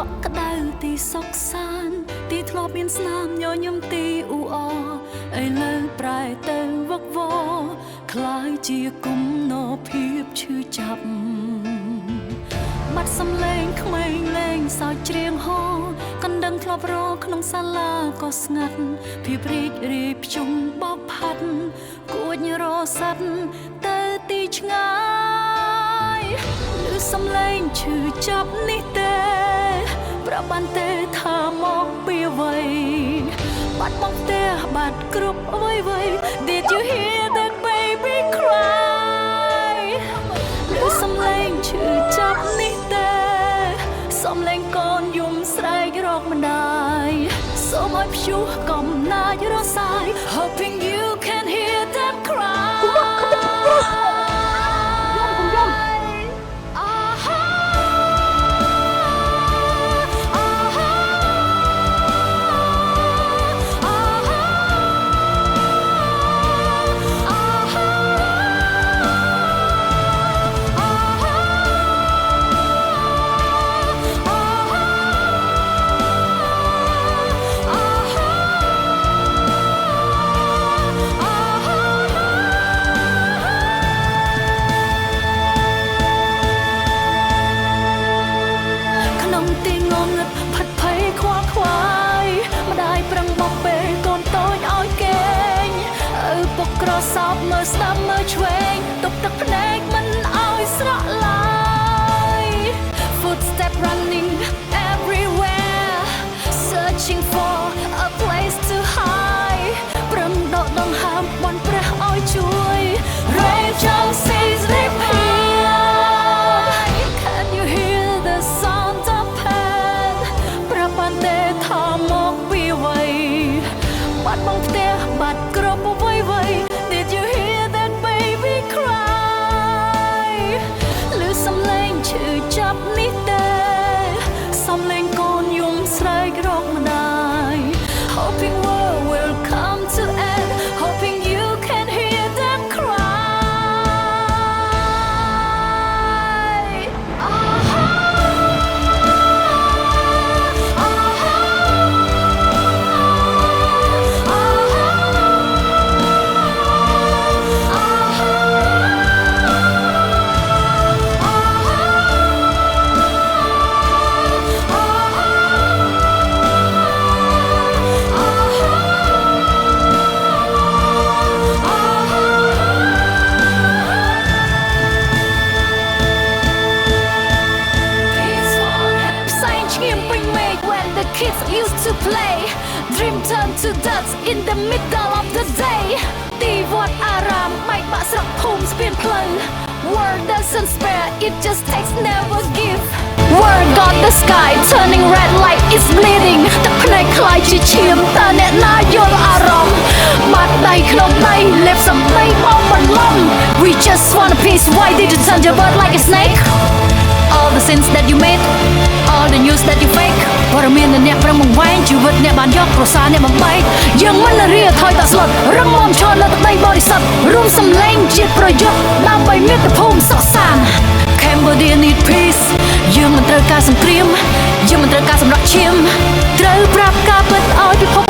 កក្តៅទីសុកសានទីធ្លាប់មានស្នាមញញឹមទីអ៊ូអឥឡូវប្រែទៅវឹកវរคล้ายជាគំនរភាពឈឺចាប់បាត់សំឡេងក្មេងលេងសើចច្រៀងហោកណ្ដឹងធ្លាប់រកក្នុងសាលាក៏ស្ងាត់ភាពរីករាយភ្ជុំបោកផាត់គួចរសាត់ទៅទីឆ្ងាយឬសំឡេងឈឺចាប់នេះទេប្រាប់បានទេថាមកពីអ្វីបាត់បង់ផ្ទះបាត់គ្រប់អ្វី Did you hear that baby cry ឬសំឡេងឈឺចាប់នេះទេសំឡេងកូនយំស្រែករកម្ដាយសូមឲ្យព្យុះកំណាចរសាយ Hoping you can hear them cryក្រសោបមើលស្ដាប់មើលឆ្វេងទុកទឹកភ្នែកមិនឲ្យស្រក់ឡើយ Footstep running everywhere searching for a place to hide ប្រឹងដកដង្ហើមបន់ព្រះឲ្យជួយ Rage on seas repeat Can you hear the sound of pain ប្រាប់បានទេថាមកពីអ្វីបាត់បង់ផ្ទះបាត់គ្រប់អ្វីDid you hear that baby cry ឬសំឡេងឈឺចាប់នេះទេសំឡេងកូនយំស្រែករកម្ដាយ Hoping world will come to end Hoping you can hear them cry Kids used to play Dream turn to dust in the middle of the day ទីវត្តអារាមបែកបាក់ស្រុកភូមិស្ពានផ្លូវ World doesn't spare it just takes never give World got the sky turning red like it's bleeding ទឹកភ្នែកខ្លាយជាឈាមតើអ្នកណាយល់អារម្មណ៍បាត់ដៃក្នុងដៃលេបសំដីមកបន្លំ We just want a piece Why did you turn your bird like a snake All the sins that you made All the news that you fake ព័ត៌មានអ្នកប្រឹងបង្វែងជីវិតអ្នកបានយកប្រសារអ្នកបំបែកយើងមិនរៀថយតស្លុតរឹងមាំឈរលើទឹកដីបរិសុទ្ធរួមសំឡេងជាតិប្រយុទ្ធដើម្បីមាតុភូមិសុខសាន្ត Cambodia need peace យើងមិនត្រូវការសង្គ្រាមយើងមិនត្រូវការសម្រក់ឈាមត្រូវប្រាប់ការពិតឲ្យពិភព